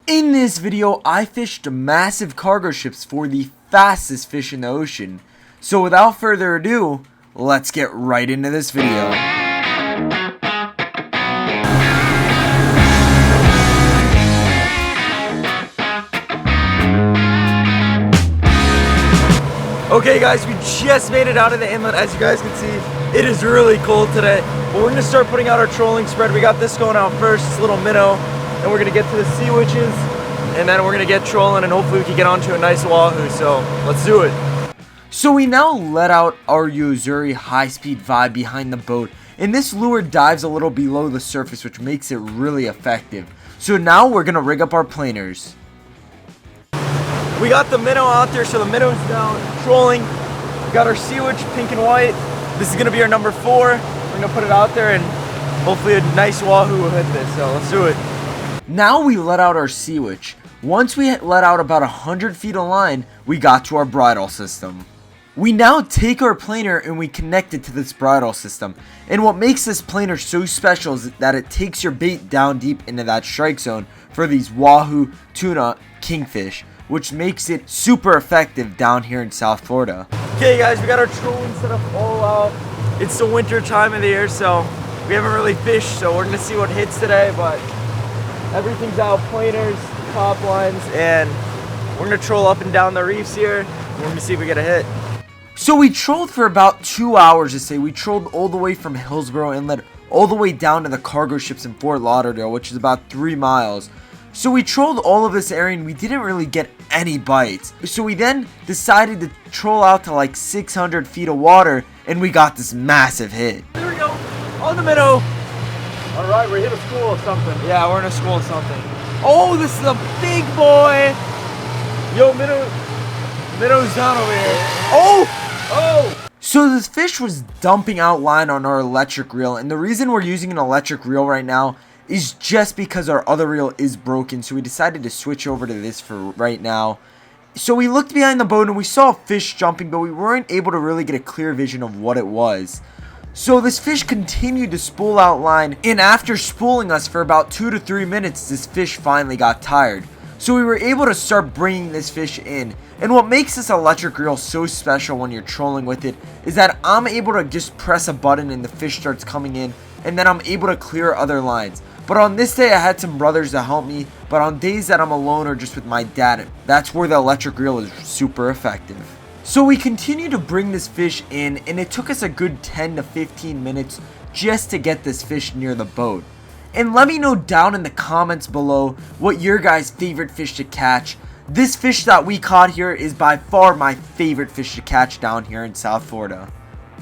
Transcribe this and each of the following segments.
In this video, I fished massive cargo ships for the fastest fish in the ocean. So without further ado, let's get right into this video. Okay guys, we just made it out of the inlet. As you guys can see, it is really cold today. But we're gonna start putting out our trolling spread. We got this going out first, this little minnow. And we're gonna get to the sea witches, and then we're gonna get trolling, and hopefully we can get onto a nice wahoo. So let's do it. So we now let out our Yozuri high-speed vibe behind the boat, and this lure dives a little below the surface, which makes it really effective. So now we're gonna rig up our planers. We got the minnow out there, so the minnow's down, trolling. We got our sea witch, pink and white. This is gonna be our number 4. We're gonna put it out there, and hopefully a nice wahoo will hit this. So let's do it. Now we let out our sea witch. Once we let out about 100 feet of line, we got to our bridle system. We now take our planer and we connect it to this bridle system. And what makes this planer so special is that it takes your bait down deep into that strike zone for these wahoo, tuna, kingfish, which makes it super effective down here in South Florida. Okay guys, we got our trolling set up all out. It's the winter time of the year, so we haven't really fished, so we're gonna see what hits today, but everything's out, planers, top lines, and we're gonna troll up and down the reefs here. We're gonna see if we get a hit. So we trolled for about 2 hours to say. We trolled all the way from Hillsborough Inlet all the way down to the cargo ships in Fort Lauderdale, which is about 3 miles. So we trolled all of this area and we didn't really get any bites. So we then decided to troll out to like 600 feet of water, and we got this massive hit. There we go, on the minnow. Alright, we're in a school or something. Yeah, we're in a school or something. Oh, this is a big boy. Yo, minnow's down over here. Oh! So this fish was dumping out line on our electric reel, and the reason we're using an electric reel right now is just because our other reel is broken, so we decided to switch over to this for right now. So we looked behind the boat and we saw a fish jumping, but we weren't able to really get a clear vision of what it was. So this fish continued to spool out line, and after spooling us for about 2 to 3 minutes, this fish finally got tired. So we were able to start bringing this fish in. And what makes this electric reel so special when you're trolling with it is that I'm able to just press a button and the fish starts coming in, and then I'm able to clear other lines. But on this day I had some brothers to help me, but on days that I'm alone or just with my dad, that's where the electric reel is super effective. So we continued to bring this fish in, and it took us a good 10 to 15 minutes just to get this fish near the boat. And let me know down in the comments below what your guys' favorite fish to catch. This fish that we caught here is by far my favorite fish to catch down here in South Florida.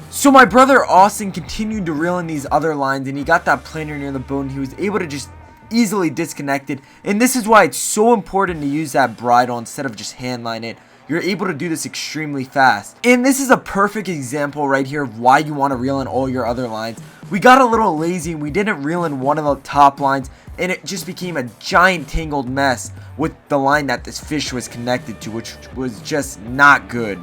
So my brother Austin continued to reel in these other lines, and he got that planer near the boat, and he was able to just easily disconnect it. And this is why it's so important to use that bridle instead of just hand line it. You're able to do this extremely fast. And this is a perfect example right here of why you want to reel in all your other lines. We got a little lazy and we didn't reel in one of the top lines, and it just became a giant tangled mess with the line that this fish was connected to, which was just not good.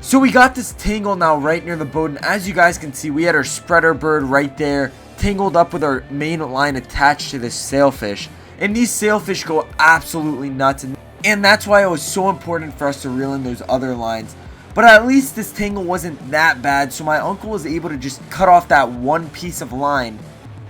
So we got this tangle now right near the boat, and as you guys can see, we had our spreader bird right there tangled up with our main line attached to this sailfish. And these sailfish go absolutely nuts, and that's why it was so important for us to reel in those other lines. But at least this tangle wasn't that bad, so my uncle was able to just cut off that one piece of line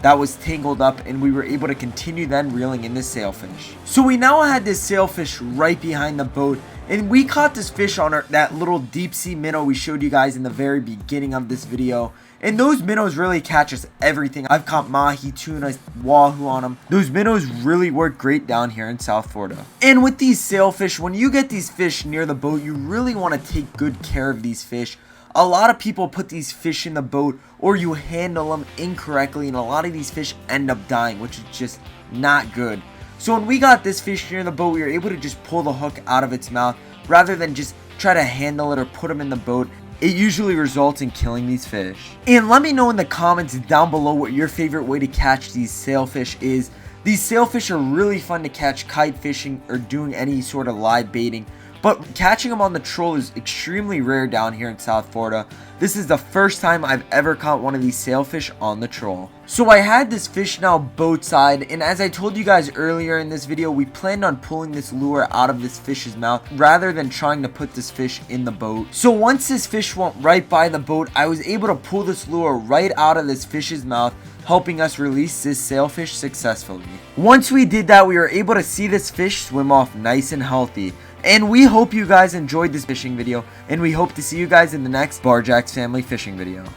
that was tangled up, and we were able to continue then reeling in the sailfish. So we now had this sailfish right behind the boat, and we caught this fish on that little deep sea minnow we showed you guys in the very beginning of this video. And those minnows really catch us everything. I've caught mahi, tuna, wahoo on them. Those minnows really work great down here in South Florida. And with these sailfish, when you get these fish near the boat, you really want to take good care of these fish. A lot of people put these fish in the boat, or you handle them incorrectly, and a lot of these fish end up dying, which is just not good. So when we got this fish near the boat, we were able to just pull the hook out of its mouth rather than just try to handle it or put them in the boat. It usually results in killing these fish. And let me know in the comments down below what your favorite way to catch these sailfish is. These sailfish are really fun to catch kite fishing or doing any sort of live baiting. but catching them on the troll is extremely rare down here in South Florida. This is the first time I've ever caught one of these sailfish on the troll. So I had this fish now boat side, and as I told you guys earlier in this video, we planned on pulling this lure out of this fish's mouth rather than trying to put this fish in the boat. So once this fish went right by the boat, I was able to pull this lure right out of this fish's mouth, helping us release this sailfish successfully. Once we did that, we were able to see this fish swim off nice and healthy. And we hope you guys enjoyed this fishing video, and we hope to see you guys in the next Barjacks Family fishing video.